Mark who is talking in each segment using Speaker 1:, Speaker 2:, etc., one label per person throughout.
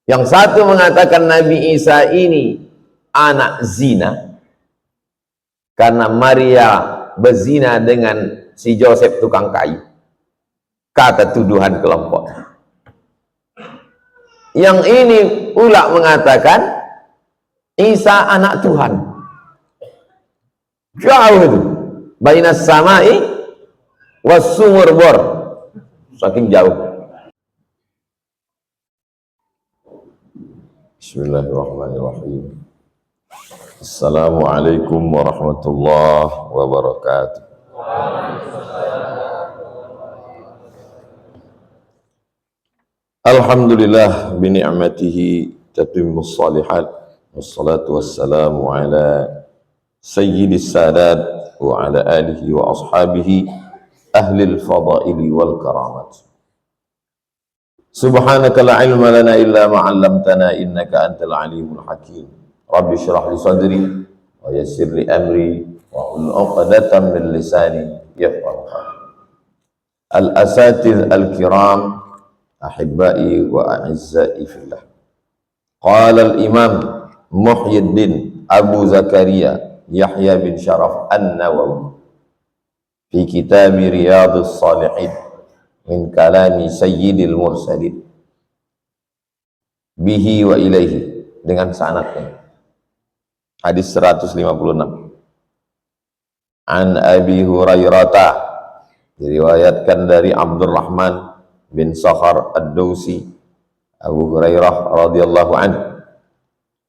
Speaker 1: Yang satu mengatakan Nabi Isa ini anak zina karena Maria berzina dengan si Joseph tukang kayu. Kata tuduhan kelompok. Yang ini pula mengatakan Isa anak Tuhan. Jauh itu. Bainas samai was sumur bor. Saking jauh. Bismillahirrahmanirrahim. Assalamualaikum warahmatullahi wabarakatuh. Alhamdulillah bi ni'matihi tatimmus shalihat wassalatu wassalamu ala sayyidis sadat wa ala alihi wa ashabihi ahlil fadaili wal karamat. Subhanaka la ilma lana illa ma 'allamtana innaka antal alimul hakim. Rabbi shrah li sadri wa yassir li amri wa hlul 'uqdatam min lisani yafqahu qawli. Al asatidz al kiram ahibbai wa a'izzai fillah. Qala al-imam Muhyiddin Abu Zakaria Yahya bin Sharaf An-Nawawi fi kitab Riyadhus Shalihin min kalami Sayyidil Mursalin bihi wa ilaihi, dengan sanadnya. Hadis 156. An Abi Hurairah, diriwayatkan dari Abdurrahman bin Sakhar Ad-Dawsi, Abu Hurairah radhiyallahu anhu,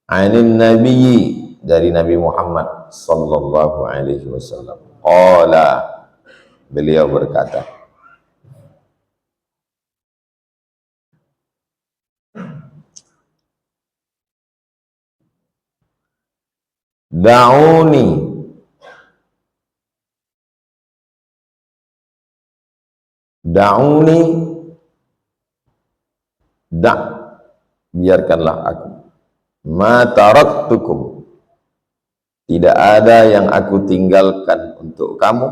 Speaker 1: anin nabiyyi, dari Nabi Muhammad sallallahu alaihi wasallam, qala, beliau berkata, da'uni biarkanlah aku, ma taraktukum, tidak ada yang aku tinggalkan untuk kamu,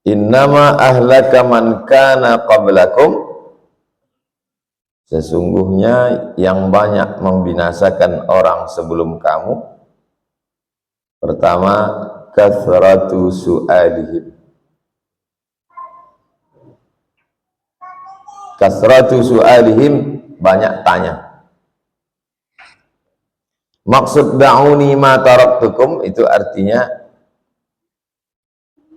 Speaker 1: innama ahlaka man kana qablakum, sesungguhnya yang banyak membinasakan orang sebelum kamu, pertama, kathratu su'alihim, kasratu su'alihim, banyak tanya. Maksud da'uni ma taraktukum itu artinya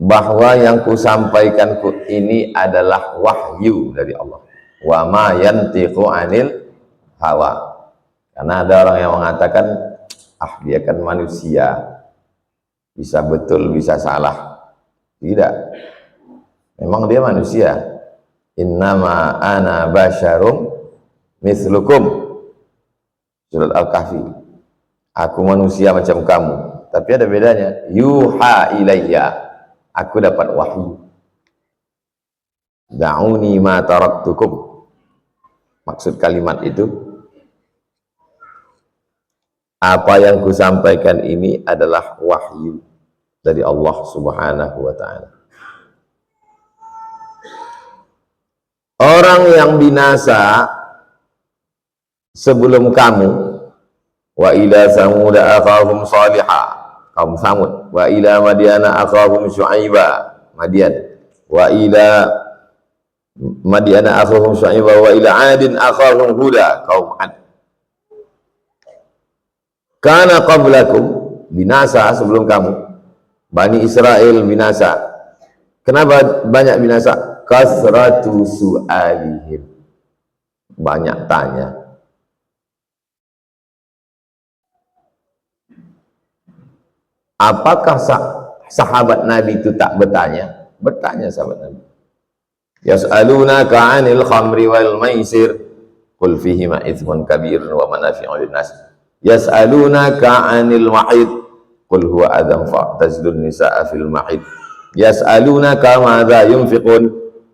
Speaker 1: bahwa yang kusampaikan ini adalah wahyu dari Allah. Wa ma yantiqu anil hawa. Karena ada orang yang mengatakan, dia kan manusia, bisa betul bisa salah. Tidak, memang dia manusia. Innama ana basyarum mislukum, surat Al-Kahfi. Aku manusia macam kamu, tapi ada bedanya. Yuha ilayya, aku dapat wahyu. Da'uni ma taraktukum, maksud kalimat itu, apa yang kusampaikan ini adalah wahyu dari Allah subhanahu wa ta'ala. Orang yang binasa sebelum kamu, wa ila samud akhahum salihah, kaum Samud, wa ila madyana akhahum syu'aiba, Madian, wa ila madyana akhahum syu'aiba, wa ila adin akhahum huda, kaum Ad. Kana qablakum, binasa sebelum kamu, Bani Israel binasa. Kenapa banyak binasa? Kasratu su'alihim, banyak tanya. Apakah sahabat Nabi itu tak bertanya? Bertanya sahabat Nabi. Yas'alunaka 'anil khamri wal maisir qul fihima itsmun kabirun wa manafi'u lin-nas. Yas'alunaka 'anil mahid qul huwa adzam fa'tazilun nisaa fil mahid. Yas'alunaka madza yunfiqun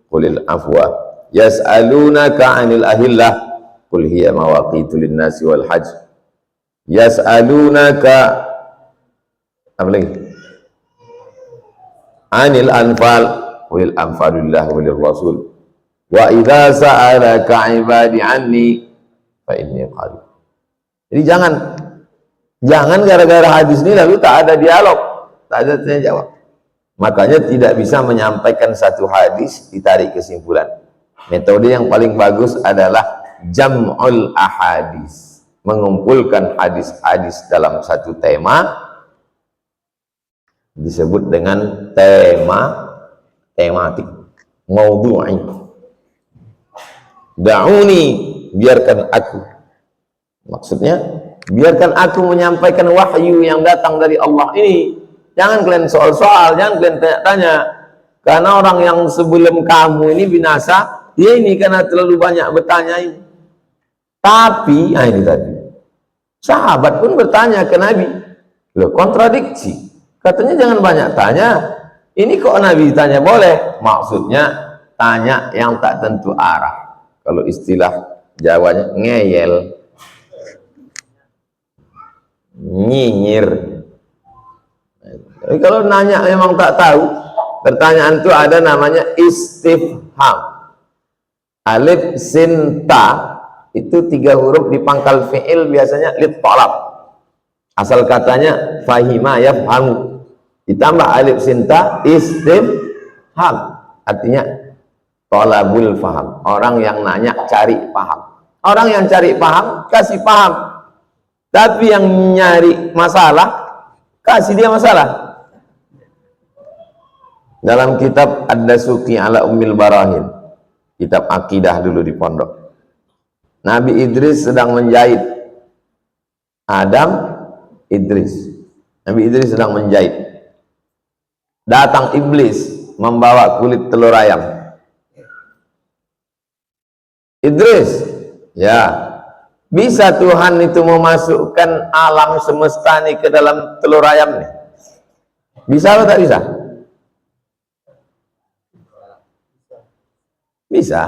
Speaker 1: qulil afwa. Yas'alunaka 'anil ahillah qul hiya mawaqitu lin-nasi wal hajj. Yas'alunaka, apa lagi? 'Anil anfal qulil anfalillah walir rasul. Wa idza sa'alaka 'ibadi 'anni fa inni qarib. Jadi jangan gara-gara hadis ini lalu tak ada dialog, tak ada tanya jawab. Makanya tidak bisa menyampaikan satu hadis ditarik kesimpulan. Metode yang paling bagus adalah jam'ul ahadis, mengumpulkan hadis-hadis dalam satu tema, disebut dengan tematik, maudhu'i. Da'uni, biarkan aku, maksudnya biarkan aku menyampaikan wahyu yang datang dari Allah ini. Jangan kalian soal-soal, jangan kalian tanya-tanya, karena orang yang sebelum kamu ini binasa, dia ini karena terlalu banyak bertanya ini. Tapi ini tadi sahabat pun bertanya ke Nabi, loh, kontradiksi, katanya jangan banyak tanya, ini kok Nabi tanya boleh, maksudnya tanya yang tak tentu arah. Kalau istilah Jawanya ngeyel, nyinyir. Tapi kalau nanya memang tak tahu, pertanyaan itu ada namanya istifham. Alif sin ta itu 3 huruf di pangkal fi'il, biasanya lit talab. Asal katanya fahima yafhamu, ditambah alif sin ta istifham, artinya talabul faham. Orang yang nanya cari paham. Orang yang cari paham kasih paham. Tapi yang nyari masalah kasih dia masalah. Dalam kitab Ad-Dasuki ala Ummil Barahin, kitab akidah dulu di pondok, Nabi Idris sedang menjahit. Nabi Idris sedang menjahit. Datang iblis membawa kulit telur ayam. Idris, ya, bisa Tuhan itu memasukkan alam semesta ini ke dalam telur ayam nih? Bisa atau tak bisa? Bisa.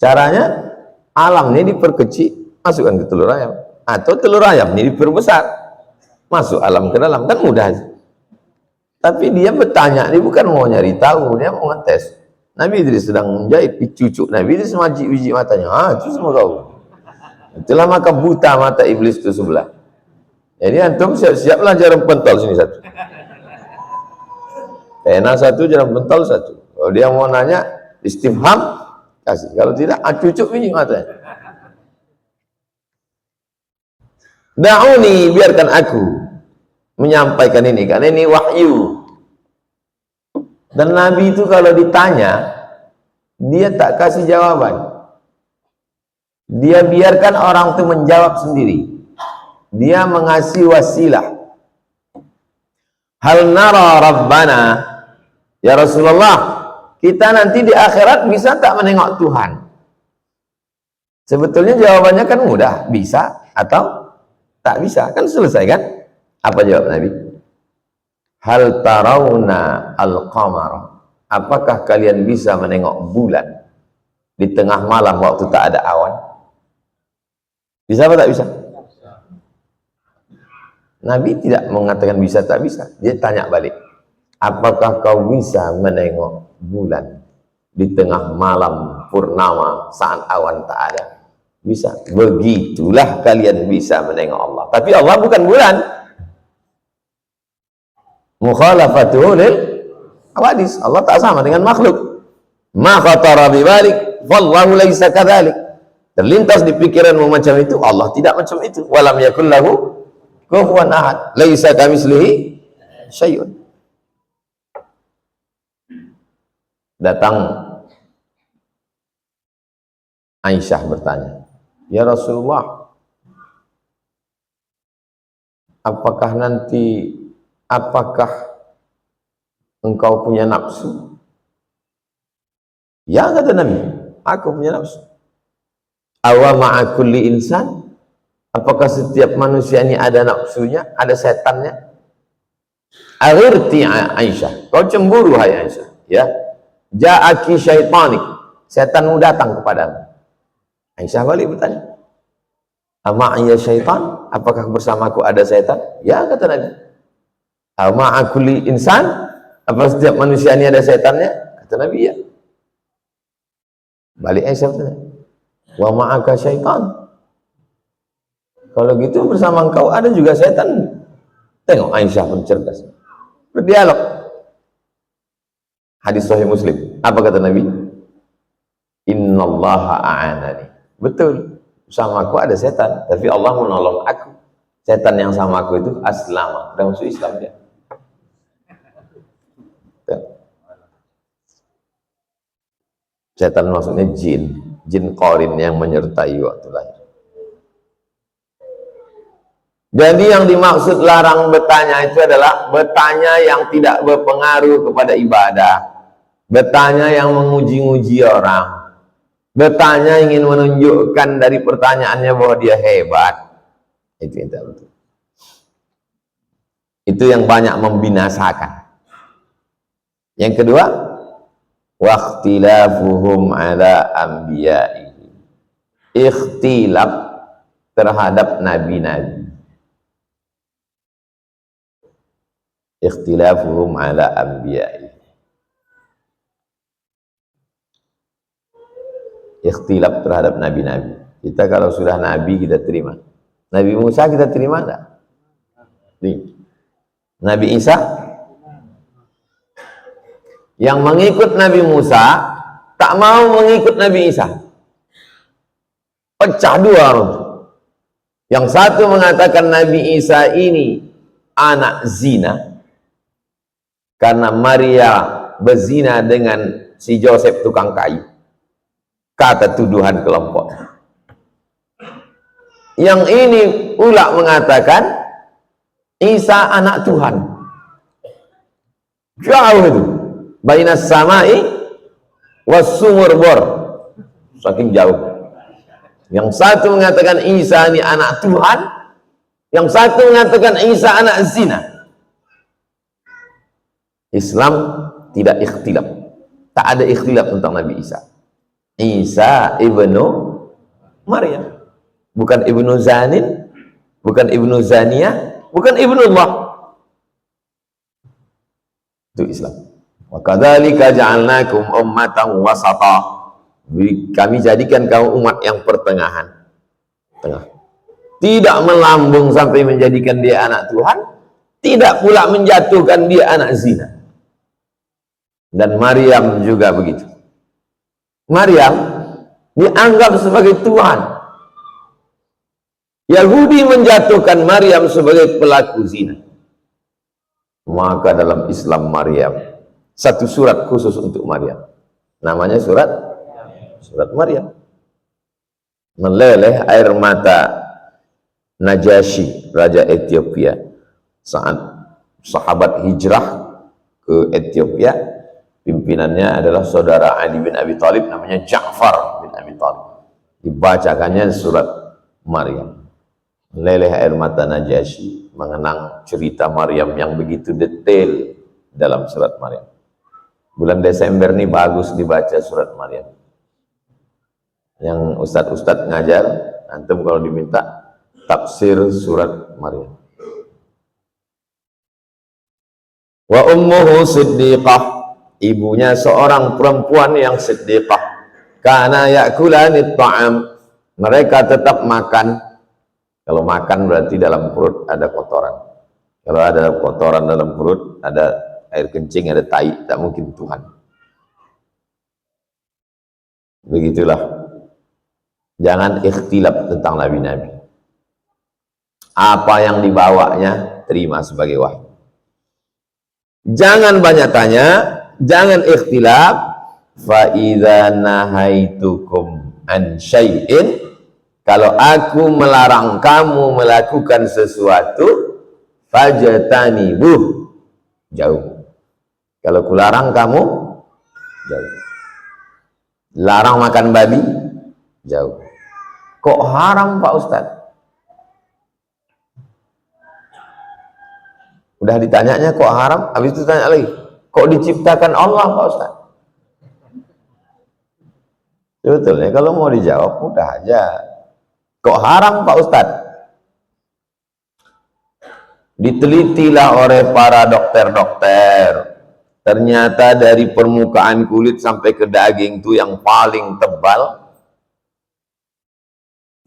Speaker 1: Caranya alam ini diperkecil, masukkan ke telur ayam, atau telur ayam ini diperbesar, masuk alam ke dalam, kan mudah aja. Tapi dia bertanya, dia bukan mau nyari tahu, dia mau ngetes. Nabi Idris sedang menjahit, cucuk Nabi Idris biji matanya, itu semua kau. Itulah maka buta mata iblis itu sebelah. Jadi antum siap-siaplah jarum pentol sini satu, pena satu, jarum pentol satu. Kalau dia mau nanya istifham, kasih. Kalau tidak, cucuk biji matanya. Da'uni, biarkan aku menyampaikan ini, karena ini wahyu. Dan Nabi itu kalau ditanya, dia tak kasih jawaban. Dia biarkan orang itu menjawab sendiri. Dia mengasih wasilah. Hal nara Rabbana, ya Rasulullah, kita nanti di akhirat bisa tak menengok Tuhan? Sebetulnya jawabannya kan mudah, bisa atau tak bisa, kan selesai kan? Apa jawab Nabi? Hal tarawna al-qamar, apakah kalian bisa menengok bulan di tengah malam waktu tak ada awan? Bisa atau tak bisa? Nabi tidak mengatakan bisa tak bisa, dia tanya balik, apakah kau bisa menengok bulan di tengah malam purnama saat awan tak ada? Bisa. Begitulah kalian bisa menengok Allah. Tapi Allah bukan bulan. Mukhalafatuhu lil hawadis. Allah tak sama dengan makhluk. Ma khatara bi balik wallahu laisa kadzalik. Terlintas di pikiranmu macam itu, Allah tidak macam itu. Walam yakul lahu kufuwan ahad. Laisa kamitslihi syai'un. Datang Aisyah bertanya, ya Rasulullah, apakah engkau punya nafsu? Ya, kata Nabi, aku punya nafsu. Awa ma'a kulli insan, apakah setiap manusia ini ada nafsunya, ada setannya? Aghirti Aisyah, kau cemburu hai Aisyah, ya. Ja'aki syaitanik, setanmu datang kepadamu. Aisyah balik bertanya, ama'iyya syaitan, apakah bersamaku ada setan? Ya, kata Nabi. Ama'a kulli insan, apa setiap manusia ini ada setannya? Kata Nabi, ya. Balik Aisyah tanya, wa ma'aka syaitan. Kalau gitu bersama engkau ada juga setan. Tengok Aisyah pun cerdas. Berdialog. Hadis Sahih Muslim. Apa kata Nabi? Innallaha a'anani. Betul. Sama aku ada setan, tapi Allah menolong aku. Setan yang sama aku itu aslama, udah masuk Islam dia. Setan maksudnya jin qarin yang menyertai waktu lahir. Jadi yang dimaksud larang bertanya itu adalah bertanya yang tidak berpengaruh kepada ibadah, bertanya yang menguji-uji orang, bertanya ingin menunjukkan dari pertanyaannya bahwa dia hebat. Itu yang tidak betul. Itu yang banyak membinasakan. Yang kedua, waqtilafuhum ala anbiya'ihi. Ikhtilaf terhadap nabi-nabi. Ikhtilafuhum ala anbiya'ihi. Ikhtilaf terhadap nabi-nabi. Kita kalau sudah nabi kita terima. Nabi Musa kita terima enggak? Nabi Isa? Yang mengikut Nabi Musa tak mau mengikut Nabi Isa. Pecah dua orang. Yang satu mengatakan Nabi Isa ini anak zina karena Maria berzina dengan si Joseph tukang kayu. Kata tuduhan kelompok. Yang ini pula mengatakan Isa anak Tuhan. Jauh itu. Bainas samai was sumur bor. Saking jauh. Yang satu mengatakan Isa ini anak Tuhan, yang satu mengatakan Isa anak zina. Islam tidak ikhtilaf. Tak ada ikhtilaf tentang Nabi Isa. Isa ibnu Maryam. Bukan ibnu Zanin, bukan ibnu Zaniyah, bukan ibnu Allah. Itu Islam. Wa kadzalika ja'alnakum ummatan wasata. Kami jadikan kamu umat yang pertengahan. Tengah. Tidak melambung sampai menjadikan dia anak Tuhan, tidak pula menjatuhkan dia anak zina. Dan Maryam juga begitu. Maryam dianggap sebagai Tuhan. Yahudi menjatuhkan Maryam sebagai pelaku zina. Maka dalam Islam Maryam, satu surat khusus untuk Maryam. Namanya surat Maryam. Meleleh air mata Najasyi, Raja Ethiopia, saat sahabat hijrah ke Ethiopia. Pimpinannya adalah saudara Ali bin Abi Thalib, namanya Ja'far bin Abi Thalib. Dibacakannya surat Maryam. Meleleh air mata Najasyi mengenang cerita Maryam yang begitu detail dalam surat Maryam. Bulan Desember ini bagus dibaca surat Maryam. Yang ustadz-ustadz ngajar, antum kalau diminta tafsir surat Maryam. Wa ummuhu siddiqah, ibunya seorang perempuan yang siddiqah. Kana ya'kulani ta'am, mereka tetap makan. Kalau makan berarti dalam perut ada kotoran. Kalau ada kotoran dalam perut, ada air kencing, ada tai, tak mungkin Tuhan. Begitulah. Jangan ikhtilaf tentang nabi-nabi. Apa yang dibawanya, terima sebagai wahyu. Jangan banyak tanya, jangan ikhtilaf. Fa idza nahaitukum an syai'in, kalau aku melarang kamu melakukan sesuatu, fajtanibuh, jauh. Kalau kularang kamu, jauh. Larang makan babi, jauh. Kok haram Pak Ustadz? Udah ditanyanya kok haram, habis itu tanya lagi, kok diciptakan Allah Pak Ustadz? Sebetulnya kalau mau dijawab, mudah aja. Kok haram Pak Ustadz? Ditelitilah oleh para dokter-dokter ternyata dari permukaan kulit sampai ke daging itu yang paling tebal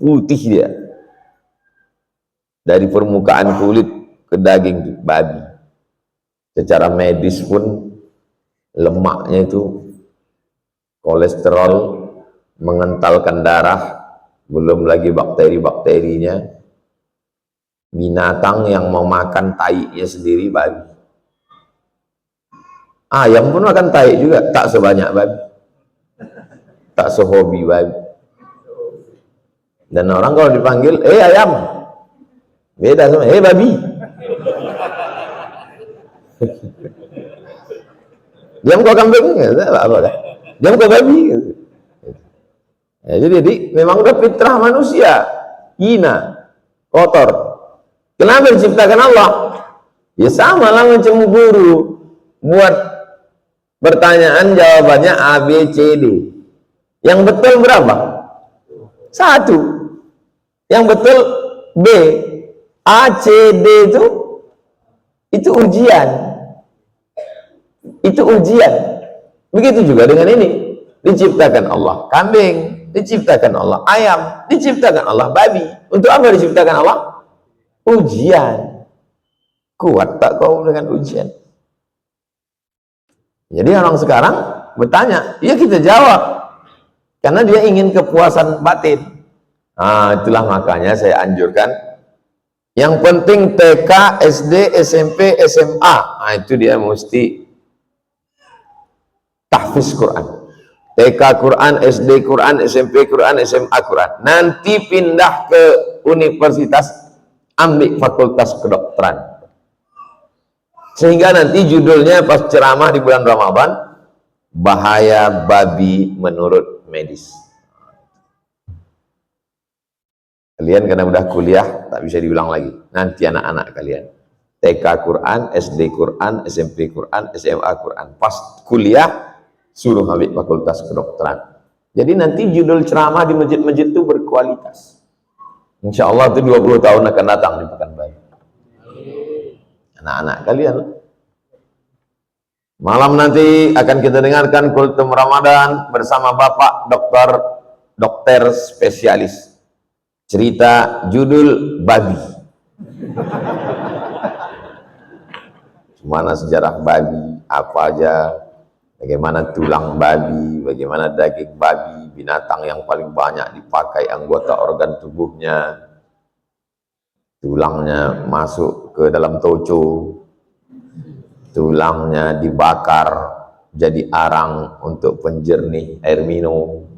Speaker 1: putih dia, dari permukaan kulit ke daging itu babi. Secara medis pun lemaknya itu kolesterol, mengentalkan darah, belum lagi bakteri-bakterinya. Binatang yang mau makan taiknya sendiri babi. Ayam pun makan taik juga, tak sebanyak babi, tak sehobi babi. Dan orang kalau dipanggil ayam, beda sama babi. Diam kau kambing, diam kau babi. Ya, jadi memang udah fitrah manusia hina, kotor. Kenapa diciptakan Allah? Ya sama lah mencemburu. Buat pertanyaan jawabannya A, B, C, D. Yang betul berapa? 1. Yang betul B. A, C, D itu ujian. Itu ujian. Begitu juga dengan ini. Diciptakan Allah kambing, diciptakan Allah ayam, diciptakan Allah babi. Untuk apa diciptakan Allah? Ujian. Kuat tak kau dengan ujian? Jadi orang sekarang bertanya, ya kita jawab. Karena dia ingin kepuasan batin. Nah, itulah makanya saya anjurkan yang penting TK, SD, SMP, SMA. Nah, itu dia mesti tahfiz Quran. TK Quran, SD Quran, SMP Quran, SMA Quran. Nanti pindah ke universitas, ambil fakultas kedokteran. Sehingga nanti judulnya pas ceramah di bulan Ramadan, bahaya babi menurut medis. Kalian karena udah kuliah, tak bisa diulang lagi. Nanti anak-anak kalian TK Quran, SD Quran, SMP Quran, SMA Quran. Pas kuliah, suruh ambil fakultas kedokteran. Jadi nanti judul ceramah di masjid-masjid itu berkualitas. Insya Allah itu 20 tahun akan datang di Pekanbaru. Anak-anak kalian. Malam nanti akan kita dengarkan kultum Ramadan bersama Bapak dokter spesialis. Cerita judul babi. Mana sejarah babi, apa aja, bagaimana tulang babi, bagaimana daging babi, binatang yang paling banyak dipakai anggota organ tubuhnya, tulangnya masuk ke dalam toco, tulangnya dibakar jadi arang untuk penjernih air minum.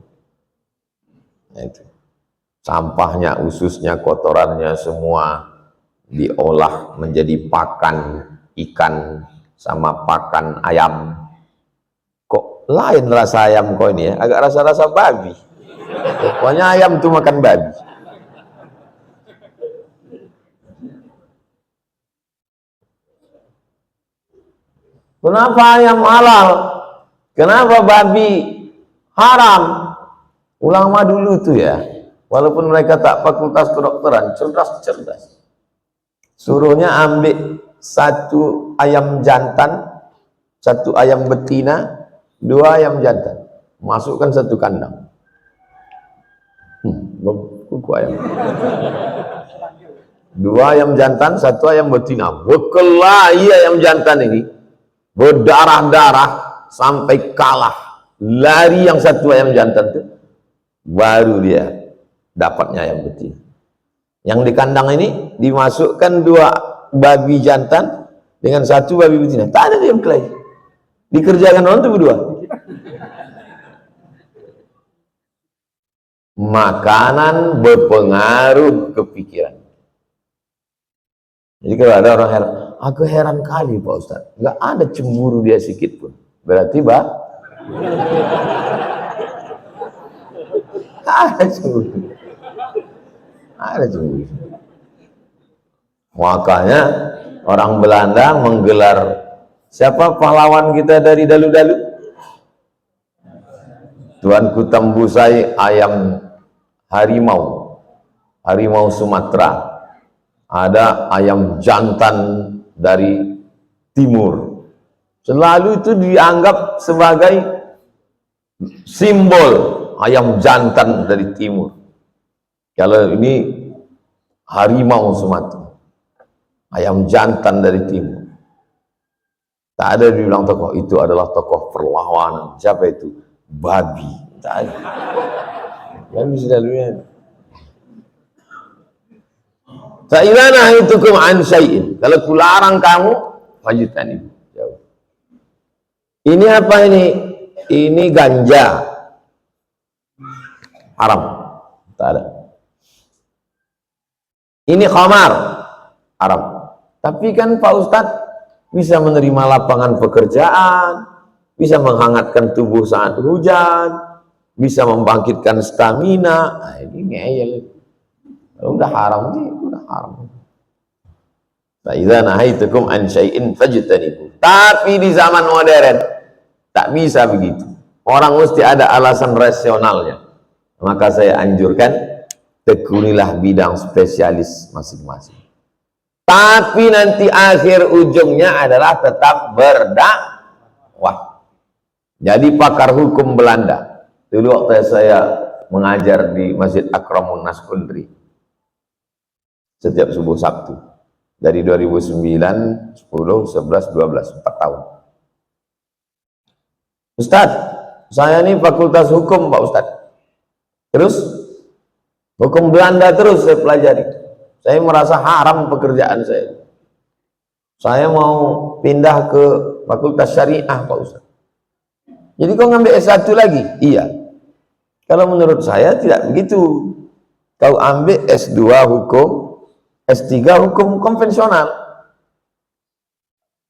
Speaker 1: Nah, itu. Sampahnya, ususnya, kotorannya semua diolah menjadi pakan ikan sama pakan ayam. Kok lain rasa ayam kau ini ya? Agak rasa-rasa babi. Pokoknya ayam tuh makan babi. Kenapa ayam halal? Kenapa babi haram? Ulama dulu tuh ya, walaupun mereka tak fakultas kedokteran, cerdas-cerdas. Suruhnya ambil 1 ayam jantan, 1 ayam betina, 2 ayam jantan. Masukkan 1 kandang. Kuku ayam. 2 ayam jantan, 1 ayam betina. Berkelahi ayam jantan ini. Berdarah-darah sampai kalah. Lari yang 1 ayam jantan itu. Baru dia dapatnya ayam betina. Yang di kandang ini dimasukkan 2 babi jantan dengan 1 babi betina. Tak ada yang kelahi. Dikerjakan orang itu berdua. Makanan berpengaruh ke pikiran. Jadi kalau ada orang heran, aku heran kali Pak Ustaz, nggak ada cemburu dia sedikit pun. Berarti ada cemburu. Ada cemburu. Makanya orang Belanda menggelar, siapa pahlawan kita dari dalu-dalu? Tuanku tembusai ayam harimau Sumatera. Ada ayam jantan dari timur, Selalu itu dianggap sebagai simbol ayam jantan dari timur. Kalau ini harimau Sumatera, ayam jantan dari timur. Tak ada dibilang tokoh itu adalah tokoh perlawanan. Siapa itu? Babi. Tak ada. Babi sudah lihat. Sa'ilana itukum an syai'in. Kalau kularang kamu, wajibkan itu. Ini apa ini? Ini ganja. Haram. Tak ada. Ini khamar. Haram. Tapi kan Pak Ustadz bisa menerima lapangan pekerjaan, bisa menghangatkan tubuh saat hujan, bisa membangkitkan stamina. Nah, ini ngeyel. Kalau udah haram sih, udah haram. Fa idza nahaitukum an syai'in fajtanibu. Tapi di zaman modern tak bisa begitu. Orang mesti ada alasan rasionalnya. Maka saya anjurkan tekunilah bidang spesialis masing-masing. Tapi nanti akhir ujungnya adalah tetap berdakwah. Jadi pakar hukum Belanda. Dulu waktu saya mengajar di Masjid Akramun Nas Undri. Setiap subuh Sabtu. Dari 2009, 10, 11, 12, 4 tahun. Ustadz, saya ini fakultas hukum Pak Ustadz. Terus, hukum Belanda terus saya pelajari. Saya merasa haram pekerjaan saya. Saya mau pindah ke fakultas syariah Pak Ustadz. Jadi kau ngambil S1 lagi? Iya. Kalau menurut saya tidak begitu. Kau ambil S2 hukum, S3 hukum konvensional.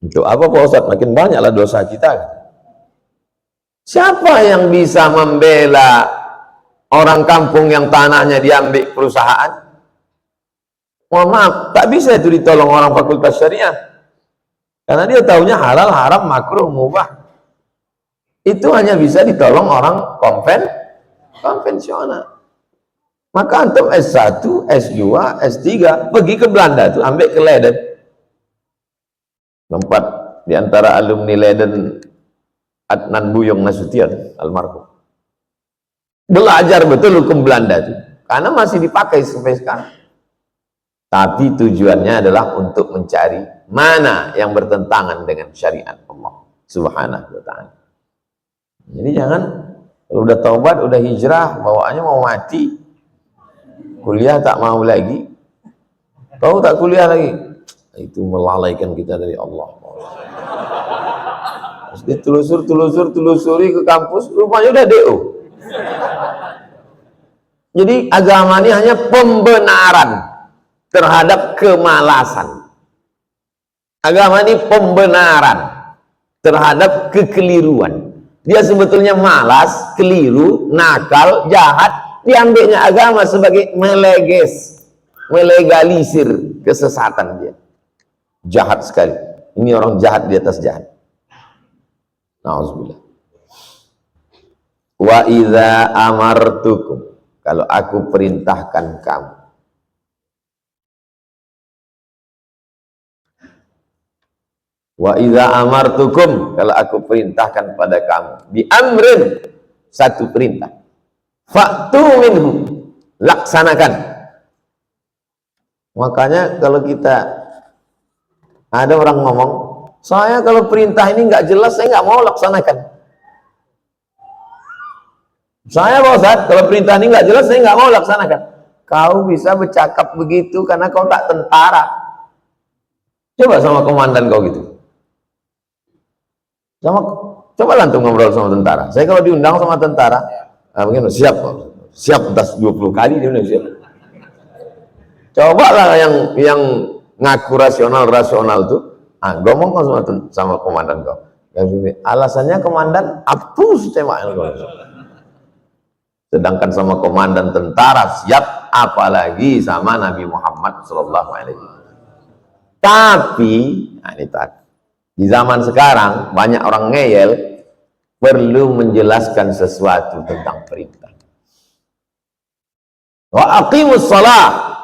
Speaker 1: Untuk apa Pak Ustadz? Makin banyaklah dosa kita. Siapa yang bisa membela orang kampung yang tanahnya diambil perusahaan? Mohon maaf, tak bisa itu ditolong orang fakultas syariah. Karena dia tahunya halal, haram, makruh, mubah. Itu hanya bisa ditolong orang konvensional. Maka antum S1, S2, S3 pergi ke Belanda tuh, ambil ke Leiden. Tempat diantara alumni Leiden Adnan Buyong Nasution almarhum. Belajar betul hukum Belanda itu, karena masih dipakai sampai sekarang. Tapi tujuannya adalah untuk mencari mana yang bertentangan dengan syariat Allah Subhanahu wa ta'ala. Jadi jangan kalau udah taubat, udah hijrah, bawaannya mau mati, kuliah tak mau lagi, kau tak kuliah lagi, itu melalaikan kita dari Allah. Terus ditelusuri ke kampus, rupanya udah DO. Jadi agama ini hanya pembenaran terhadap kemalasan. Agama ini pembenaran terhadap kekeliruan. Dia sebetulnya malas, keliru, nakal, jahat. Diambilnya agama sebagai melegalisir kesesatan dia. Jahat sekali. Ini orang jahat di atas jahat. Nauzubillah. Wa idza amartukum, kalau aku perintahkan kamu. Wa idza amartukum, kalau aku perintahkan pada kamu, bi amrin, satu perintah. Fa'tu minhu, laksanakan. Makanya kalau kita ada orang ngomong, saya kalau perintah ini nggak jelas, saya nggak mau laksanakan. Saya Pak Ustadz, kalau perintah ini nggak jelas, saya nggak mau laksanakan. Kau bisa bercakap begitu karena kau tak tentara. Coba sama komandan kau gitu. Coba lantung ngobrol sama tentara. Saya kalau diundang sama tentara, mungkin siap atas 20 kali dia udah siap. Coba lah yang ngaku rasional tuh. Ngomong sama komandan kau. Alasannya komandan hapus tembak. Sedangkan sama komandan tentara siap, apalagi sama Nabi Muhammad SAW. Tapi ini tadi di zaman sekarang banyak orang ngeyel, perlu menjelaskan sesuatu tentang perintah. Wa aqimus shalah,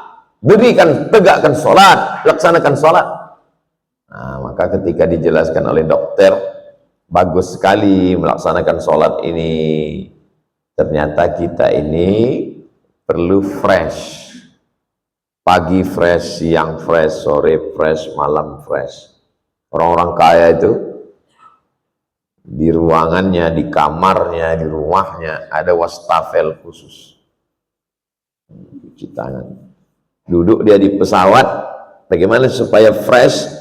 Speaker 1: tegakkan salat, laksanakan salat. Nah, maka ketika dijelaskan oleh dokter bagus sekali melaksanakan sholat ini. Ternyata kita ini perlu fresh. Pagi fresh, siang fresh, sore fresh, malam fresh. Orang-orang kaya itu di ruangannya, di kamarnya, di rumahnya ada wastafel khusus. Cuci tangan. Duduk dia di pesawat, bagaimana supaya fresh?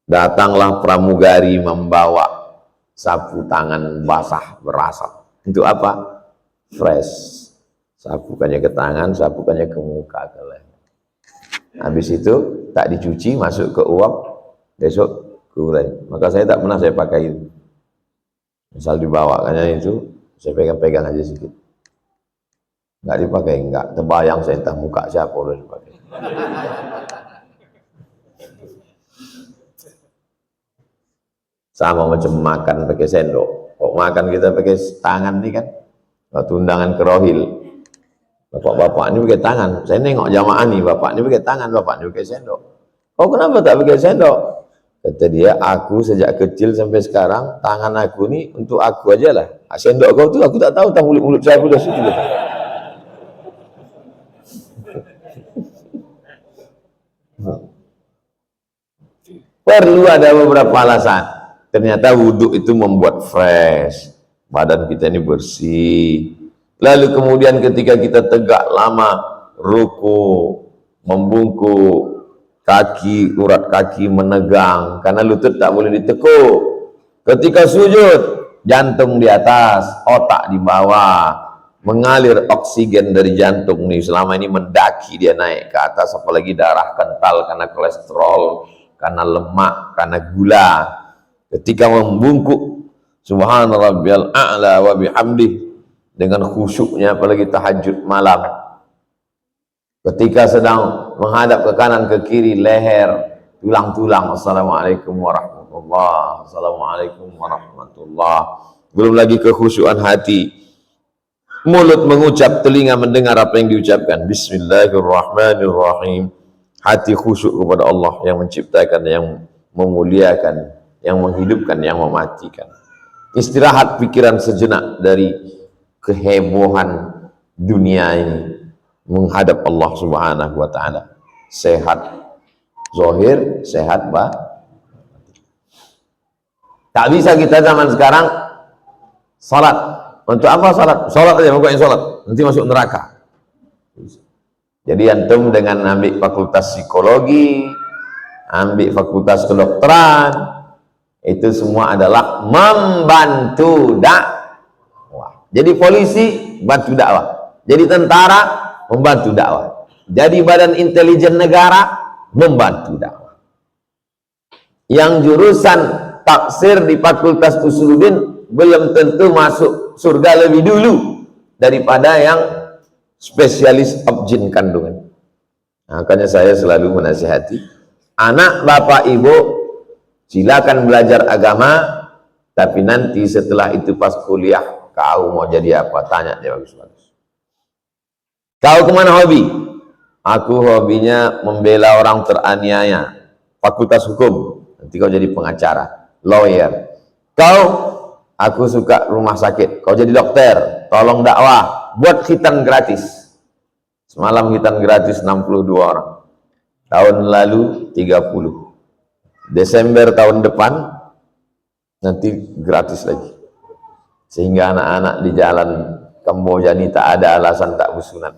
Speaker 1: Datanglah pramugari membawa sapu tangan basah berasap. Untuk apa? Fresh. Sapukannya ke tangan, sapukannya ke muka, ke leher. Habis itu tak dicuci, masuk ke uap, besok kurai. Maka saya tak pernah saya pakai itu. Misal dibawakannya itu, saya pegang-pegang aja sedikit. Enggak dipakai, enggak. Terbayang saya entah muka siapa udah dipakai. Sama macam makan pakai sendok. Kok makan kita pakai tangan nih kan? Waktu undangan ke Rohil, bapak-bapak ini pakai tangan. Saya nengok jamaah nih, bapak ini pakai tangan, bapak ini pakai sendok. Kau kenapa tak pakai sendok? Kata dia, aku sejak kecil sampai sekarang, tangan aku nih untuk aku aja lah. Sendok kau tuh aku tak tahu, tak mulut saya udah situ. Perlu ada beberapa alasan. Ternyata wudhu itu membuat fresh. Badan kita ini bersih. Lalu kemudian ketika kita tegak lama, ruku, membungkuk, kaki, urat kaki menegang, karena lutut tak boleh ditekuk. Ketika sujud, jantung di atas, otak di bawah, mengalir oksigen dari jantung nih. Selama ini mendaki dia naik ke atas, apalagi darah kental karena kolesterol, karena lemak, karena gula. Ketika membungkuk, subhanarabbiyal a'la wa bihamdih, dengan khusyuknya apalagi tahajud malam. Ketika sedang menghadap ke kanan ke kiri, leher, tulang-tulang, assalamualaikum warahmatullah, assalamualaikum warahmatullah. Belum lagi kekhusyukan hati, mulut mengucap, telinga mendengar apa yang diucapkan. Bismillahirrahmanirrahim. Hati khusyuk kepada Allah yang menciptakan, yang memuliakan, yang menghidupkan, yang mematikan. Istirahat pikiran sejenak dari kehebohan dunia ini, menghadap Allah Subhanahu wa ta'ala. Sehat zahir, sehat batin. Tak bisa kita zaman sekarang salat. Untuk apa salat? Salat aja, pokoknya salat, nanti masuk neraka. Jadi antum dengan ambil fakultas psikologi, ambil fakultas kedokteran, itu semua adalah membantu dakwah. Jadi polisi bantu dakwah, jadi tentara membantu dakwah, jadi badan intelijen negara membantu dakwah. Yang jurusan tafsir di Fakultas Usuluddin belum tentu masuk surga lebih dulu daripada yang spesialis jin kandungan. Makanya saya selalu menasihati anak bapak ibu, silakan belajar agama, tapi nanti setelah itu pas kuliah, kau mau jadi apa? Tanya dia bagus-bagus. Kau kemana hobi? Aku hobinya membela orang teraniaya. Fakultas hukum, nanti kau jadi pengacara, lawyer. Kau, aku suka rumah sakit, kau jadi dokter, tolong dakwah, buat khitan gratis. Semalam khitan gratis 62 orang. Tahun lalu 30. Desember tahun depan nanti gratis lagi. Sehingga anak-anak di jalan Kamboja ini tak ada alasan tak bersunat.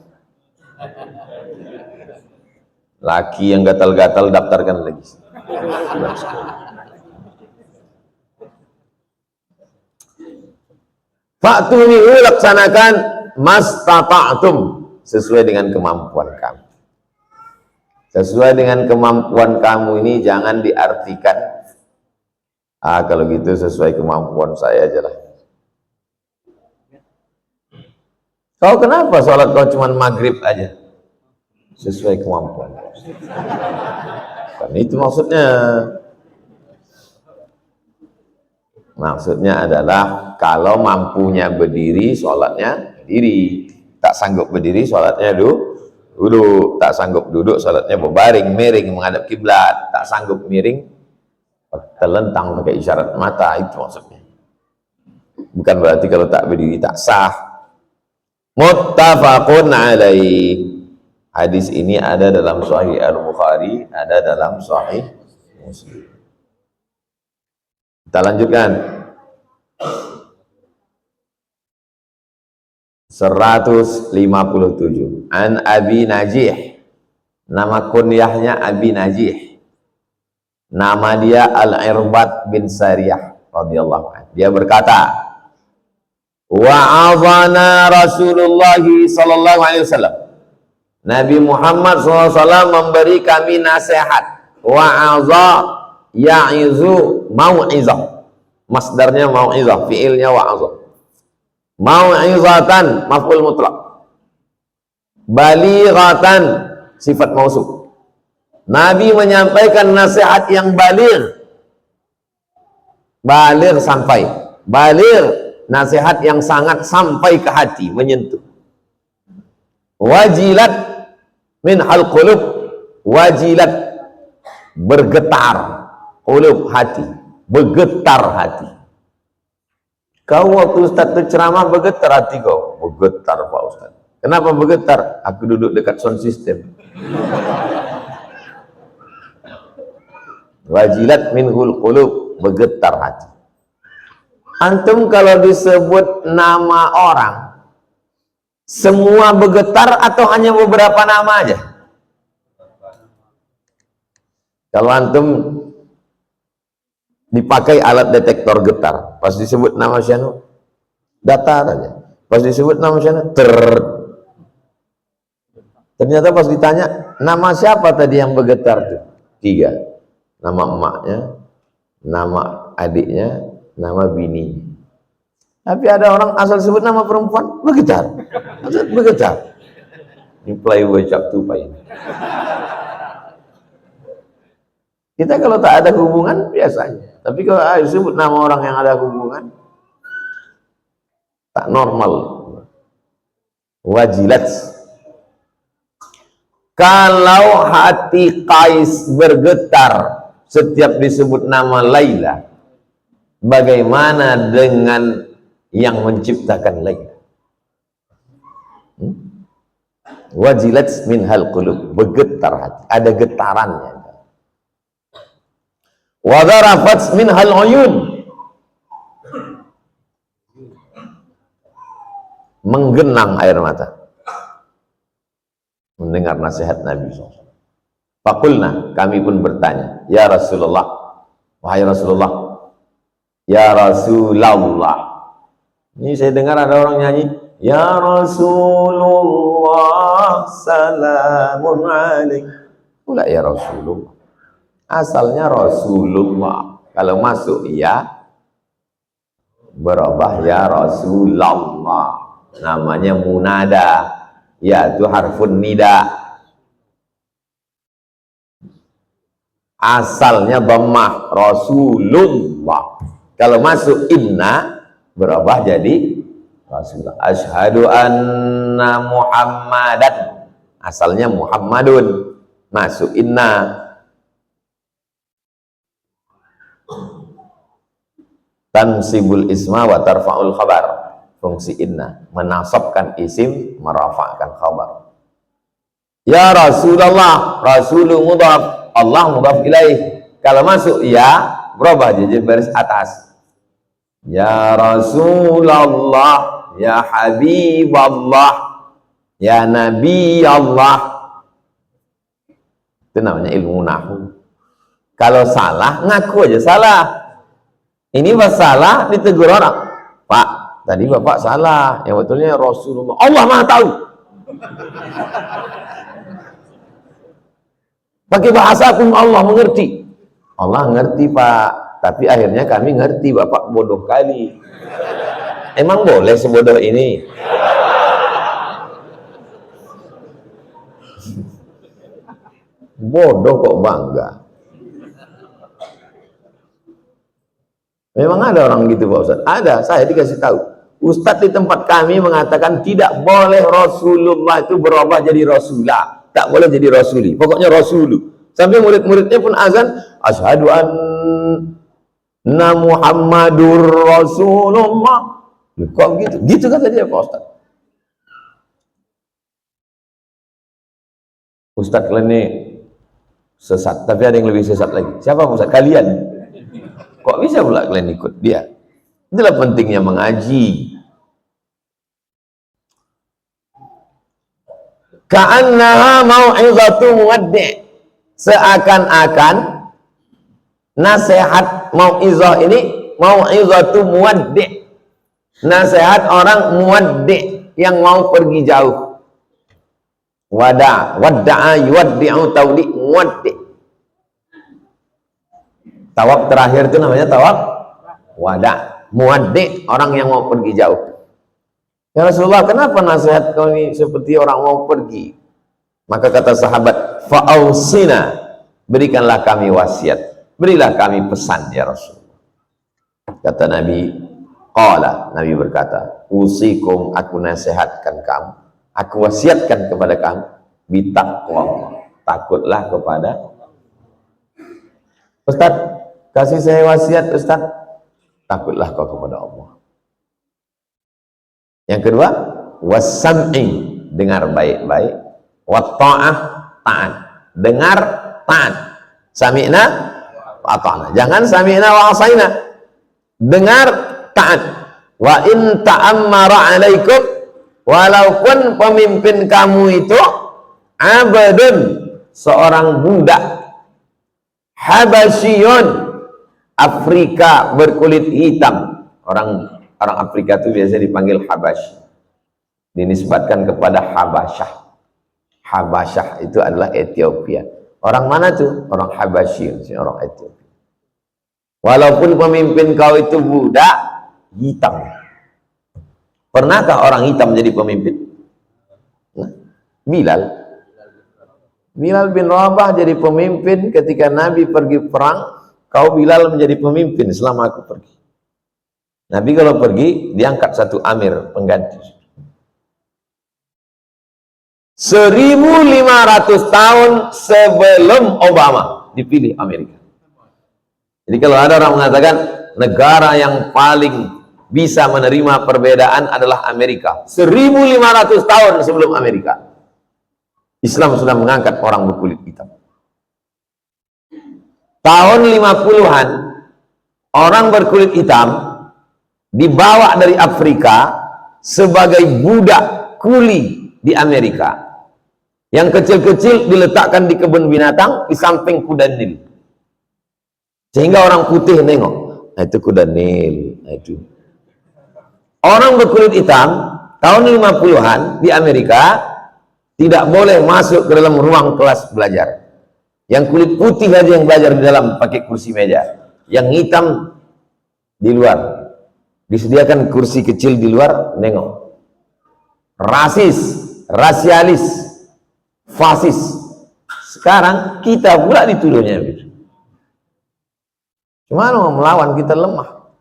Speaker 1: Laki yang gatal-gatal daftarkan lagi. Fa'tuni, laksanakan mastata'tum, sesuai dengan kemampuan kamu. Sesuai dengan kemampuan kamu ini jangan diartikan, kalau gitu sesuai kemampuan saya aja lah. Kau kenapa sholat kau cuma maghrib aja? Sesuai kemampuan. Kan itu maksudnya. Maksudnya adalah kalau mampunya berdiri, sholatnya berdiri. Tak sanggup berdiri, sholatnya duduk. Tak sanggup duduk, sholatnya berbaring, miring, menghadap kiblat. Tak sanggup miring, terlentang pakai isyarat mata, itu maksudnya. Bukan berarti kalau tak berdiri tak sah. Muttafaqun alaih. Hadis ini ada dalam Sahih Al-Bukhari, ada dalam Sahih Muslim. Kita lanjutkan. 157. An Abi Najih. Nama kunyahnya Abi Najih. Nama dia Al-Irbad bin Sariyah radhiyallahu anhu. Dia berkata, wa'adhana Rasulullah sallallahu alaihi wasallam. Nabi Muhammad SAW memberi kami nasihat. Wa'adha ya'izu mau'izah. Masdarnya mau'izah, fiilnya wa'adha. Mau'izatan maf'ul mutlaq. Balighatan sifat mausuf. Nabi menyampaikan nasihat yang baligh. Baligh sampai. Baligh nasihat yang sangat sampai ke hati, menyentuh. Wajilat min hal qulub, wajilat bergetar, qulub hati, bergetar hati. Kau waktu Ustaz itu ceramah bergetar hati kau? Bergetar Pak Ustaz. Kenapa bergetar? Aku duduk dekat sound system. Wajilat minhul qulub, bergetar hati. Antum kalau disebut nama orang, semua bergetar atau hanya beberapa nama aja? Kalau antum dipakai alat detektor getar, pas disebut nama siapa, datar aja. Pas disebut nama siapa, ternyata pas ditanya, nama siapa tadi yang bergetar tuh? 3. Nama emaknya, nama adiknya, nama bininya. Tapi ada orang asal sebut nama perempuan, bergetar. Bergetar. Ini playboy cap tupai. Kita kalau tak ada hubungan, biasanya. Tapi kalau sebut nama orang yang ada hubungan, tak normal. Wajilat. Kalau hati Qais bergetar setiap disebut nama Laila, bagaimana dengan yang menciptakan Laila? Wajilat min hal qulub, bergetar hati, ada getarannya. Wa dharafat min hal uyun, menggenang air mata mendengar nasihat Nabi SAW. Fakulna, kami pun bertanya, ya Rasulullah, wahai Rasulullah, ya Rasulullah. Ini saya dengar ada orang nyanyi, ya Rasulullah salamun alaik. Pula ya Rasulullah. Asalnya Rasulullah. Kalau masuk ya berubah ya Rasulullah. Namanya munada. Ya itu harfun nida. Asalnya dhammah Rasulullah. Kalau masuk inna berubah jadi Rasulullah. Asyhadu anna Muhammadan. Asalnya Muhammadun. Masuk inna. Tansibul isma wa tarfa'ul khabar. Fungsi inna menasabkan isim, merafa'kan khabar. Ya Rasulullah, Rasulullah mudhaf, Allah mudhaf ilaih. Kalau masuk ya berubah jadi baris atas. Ya Rasulullah, ya Habiballah, ya Nabi Allah. Itu namanya ilmu nahwu. Kalau salah ngaku aja salah. Ini pas salah ditegur orang, Pak, tadi Bapak salah, yang betulnya Rasulullah. Allah Maha tahu. Pakai bahasa pun Allah mengerti. Allah ngerti Pak, tapi akhirnya kami ngerti Bapak bodoh kali. Emang boleh sebodoh ini? Bodoh kok bangga. Memang ada orang gitu Pak Ustadz? Ada, saya dikasih tahu. Ustadz di tempat kami mengatakan tidak boleh Rasulullah itu berubah jadi Rasulah. Tak boleh jadi Rasuli. Pokoknya Rasulu. Sampai murid-muridnya pun azan, asyhadu anna Muhammadur Rasulullah. Loh, kok gitu? Gitu kata dia, Pak Ustaz. Ustaz kalian ini sesat, tapi ada yang lebih sesat lagi. Siapa Pak Ustaz? Kalian. Kok bisa pula kalian ikut dia? Itulah pentingnya mengaji. Ka'annaha mau'izatu muwaddi'. Seakan-akan nasihat mau'izah ini mau'izatu muwaddi'. Nasihat orang muwaddi' yang mau pergi jauh. Wadda'a yuwaddi'u tawdi' muwaddi'. Tawaf terakhir itu namanya tawaf wada. Muwaddi' orang yang mau pergi jauh. Ya Rasulullah, kenapa nasihat kau ini seperti orang mau pergi? Maka kata sahabat, fa'ausina, berikanlah kami wasiat, berilah kami pesan ya Rasulullah. Kata Nabi, qala, Nabi berkata, usikum, aku nasihatkan kamu, aku wasiatkan kepada kamu, bitaqwa, takutlah kepada Ustaz. Kasih saya wasiat Ustaz, takutlah kau kepada Allah. Yang kedua, wasam'i, dengar baik-baik, watta'ah, taat, dengar, taat. Sami'na wa ata'na, jangan sami'na wa asaina, dengar, taat. Wa in ta'ammara alaikum, walaupun pemimpin kamu itu abadun, seorang budak Habasyun, Afrika berkulit hitam. Orang Afrika itu biasa dipanggil Habasy, dinisbatkan kepada Habasyah. Habasyah itu adalah Ethiopia. Orang mana tuh? Orang Habasyun, orang Ethiopia. Walaupun pemimpin kau itu budak hitam. Pernahkah orang hitam jadi pemimpin? Nah, Bilal bin Rabah jadi pemimpin ketika Nabi pergi perang. Kau Bilal menjadi pemimpin selama aku pergi. Nabi kalau pergi, diangkat satu amir pengganti. 1500 tahun sebelum Obama dipilih Amerika. Jadi kalau ada orang mengatakan negara yang paling bisa menerima perbedaan adalah Amerika, 1500 tahun sebelum Amerika, Islam sudah mengangkat orang berkulit hitam. Tahun 50-an, orang berkulit hitam dibawa dari Afrika sebagai budak kuli di Amerika. Yang kecil-kecil diletakkan di kebun binatang di samping kuda Nil. Sehingga orang putih nengok, nah, itu kuda Nil. Nah, itu. Orang berkulit hitam tahun 50-an di Amerika tidak boleh masuk ke dalam ruang kelas belajar. Yang kulit putih aja yang belajar di dalam pakai kursi meja. Yang hitam di luar. Disediakan kursi kecil di luar, nengok. Rasis, rasialis, fasis. Sekarang kita pula dituduhnya begitu. Cuma mau melawan, kita lemah.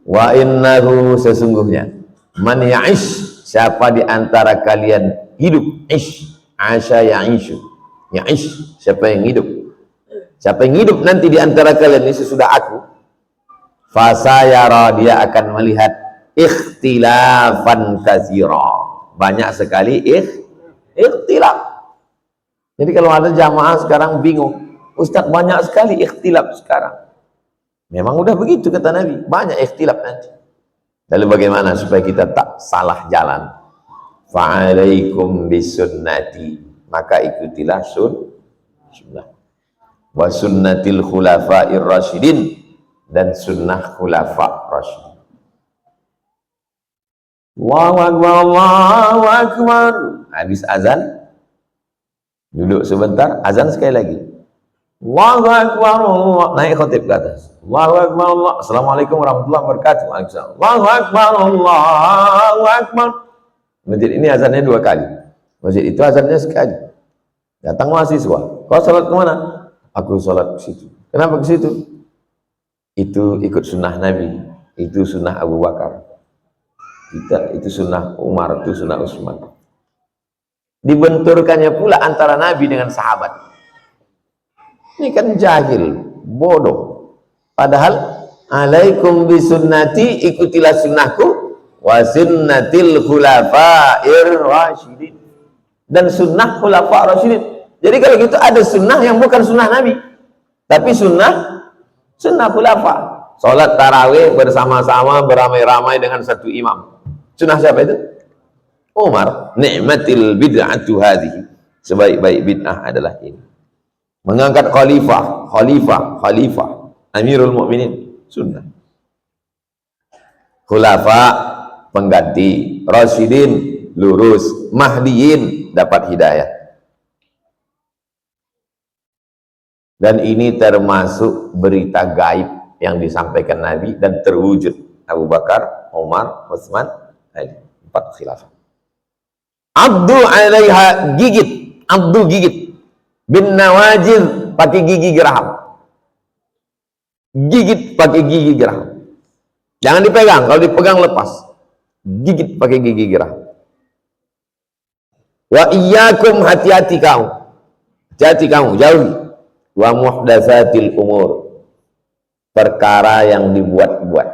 Speaker 1: Wa innahu, sesungguhnya, man ya'ish, siapa di antara kalian hidup, asya ya'ishu, ya'ish, siapa yang hidup, siapa yang hidup nanti di antara kalian ini sesudah aku, fasayara, dia akan melihat ikhtilafan katsira, banyak sekali ikhtilaf. Jadi kalau ada jamaah sekarang bingung, Ustaz banyak sekali ikhtilaf sekarang. Memang udah begitu kata Nabi, banyak ikhtilaf nanti. Lalu bagaimana supaya kita tak salah jalan? Fa'alaikum bisunnati, maka ikutilah sunnah. Wa sunnatil khulafa'ir rasyidin, dan sunnah khulafa' rasyidin. Allahu akbar, Allahu akbar. Habis azan, duduk sebentar, azan sekali lagi. Allahu akbar, Allah. Naik khotib ke atas. Allahu akbar, Allah. Assalamualaikum warahmatullahi wabarakatuh. Waalaikumsalam. Allahu akbar, Allahu akbar. Masjid ini azannya 2 kali. Masjid itu azannya sekali. Datang mahasiswa. Kau sholat kemana? Aku sholat ke situ. Kenapa ke situ? Itu ikut sunnah Nabi. Itu sunnah Abu Bakar. Itu sunnah Umar. Itu sunnah Utsman. Dibenturkannya pula antara Nabi dengan sahabat. Ini kan jahil, bodoh. Padahal alaikum bisunnati, ikutilah sunnahku, wa sunnatil khulafa'ir rasyidin, dan sunnah khulafa' rasyidin. Jadi kalau gitu ada sunnah yang bukan sunnah Nabi, tapi sunnah khulafa. Salat tarawih bersama-sama beramai-ramai dengan satu imam. Sunnah siapa itu? Umar. Ni'matil bid'atu hadhihi, sebaik-baik bid'ah adalah ini. Mengangkat khalifah, Amirul Mukminin, sunnah. Khulafa, pengganti. Rasyidin, lurus. Mahdiyin, dapat hidayah. Dan ini termasuk berita gaib yang disampaikan Nabi dan terwujud. Abu Bakar, Umar, Utsman, Ali, 4 khilafah. Abdu alaiha, gigit. Abdu gigit. Bin nawajid, pakai gigi geraham. Gigit pakai gigi geraham. Jangan dipegang, kalau dipegang lepas. Gigit pakai gigi geraham. Wa iyyakum, hati-hati kamu. Hati-hati kamu, jauhi. Wa muhdatsatil umur, perkara yang dibuat-buat.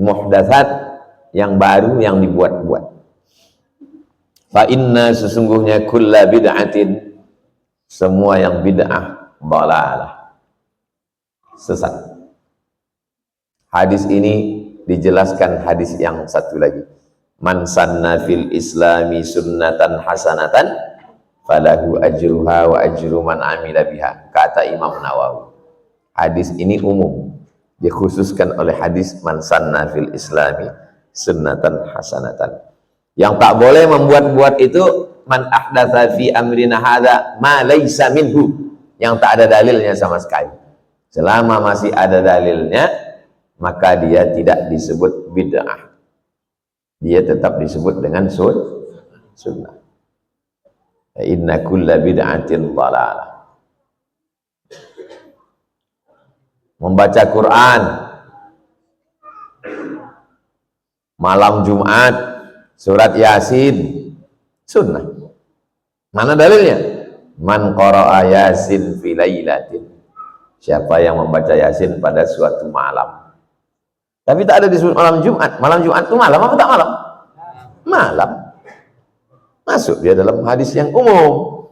Speaker 1: Muhdatsat, yang baru, yang dibuat-buat. Fa inna, sesungguhnya, kulla bid'atin, semua yang bid'ah, dhalalah, sesat. Hadis ini dijelaskan hadis yang satu lagi. Man sanna fil islami sunnatan hasanatan falahu ajruha wa ajru man amila biha, kata Imam Nawawi. Hadis ini umum, dikhususkan oleh hadis man sanna fil islami sunnatan hasanatan. Yang tak boleh membuat-buat itu man ahdatsa fi amrina hadza ma laisa minhu, yang tak ada dalilnya sama sekali. Selama masih ada dalilnya, maka dia tidak disebut bid'ah, dia tetap disebut dengan sunnah. Inna kulla bid'atin dhalalah. Membaca Quran malam Jumat, surat Yasin, sunnah. Mana dalilnya? Man qara'a Yasin fi lailatin, siapa yang membaca Yasin pada suatu malam. Tapi tak ada disebut malam Jumat. Malam Jumat itu malam apa tak malam? Malam. Masuk dia dalam hadis yang umum.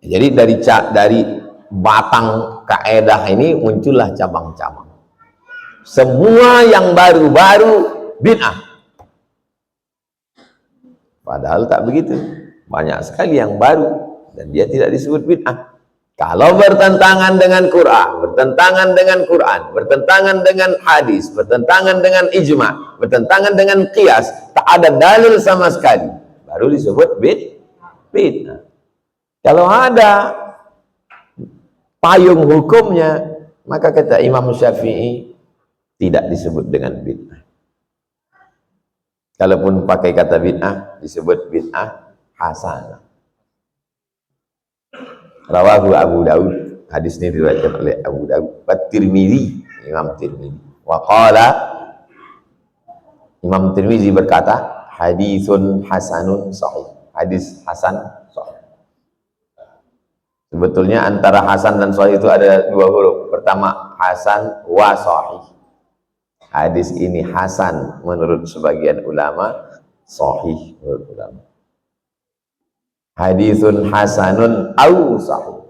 Speaker 1: Jadi dari batang kaedah ini muncullah cabang-cabang. Semua yang baru-baru bid'ah. Padahal tak begitu. Banyak sekali yang baru dan dia tidak disebut bid'ah. Kalau bertentangan dengan Quran, bertentangan dengan hadis, bertentangan dengan ijma, bertentangan dengan qiyas, tak ada dalil sama sekali, baru disebut bid'ah. Kalau ada payung hukumnya, maka kata Imam Syafi'i tidak disebut dengan bid'ah. Kalaupun pakai kata bid'ah, disebut bid'ah hasanah. Rawahu Abu Daud, hadis ini diriwayatkan oleh Abu Daud, At-Tirmidzi, Imam Tirmidzi. Wa qala, Imam Tirmidzi berkata, hadisun hasanun sahih, hadis hasan sahih. Sebetulnya antara hasan dan sahih itu ada 2 huruf. Pertama hasan wa sahih. Hadis ini hasan menurut sebagian ulama, sahih menurut ulama. Hadisun hasanun au sahih,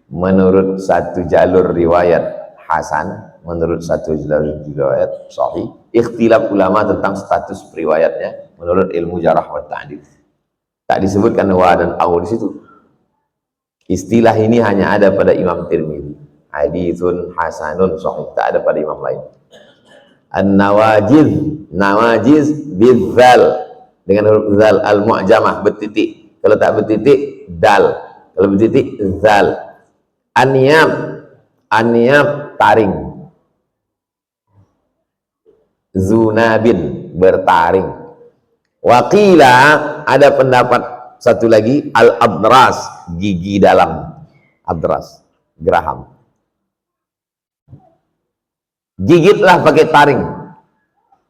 Speaker 1: menurut satu jalur riwayat hasan, menurut satu jalur riwayat sahih. Ikhtilaf ulama tentang status riwayatnya menurut ilmu jarah wa ta'dil. Tak disebutkan wa dan au di situ. Istilah ini hanya ada pada Imam Tirmidzi. Hadisun hasanun sahih, tak ada pada imam lain. An-nawajiz, nawajiz bidzal, dengan huruf zal al-mu'jamah bertitik. Kalau tak bertitik dal, kalau bertitik zal. Anyab, anyab taring. Zunabin, bertaring. Waqila, ada pendapat satu lagi, al-abras, gigi dalam. Abras, geraham. Gigitlah pakai taring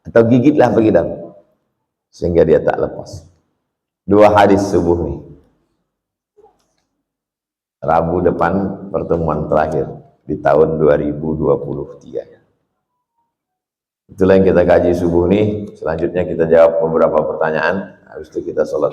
Speaker 1: atau gigitlah pakai dalam sehingga dia tak lepas. 2 hadis subuh nih, Rabu depan pertemuan terakhir. di tahun 2023. Itulah yang kita kaji subuh nih. Selanjutnya kita jawab beberapa pertanyaan, habis itu kita sholat.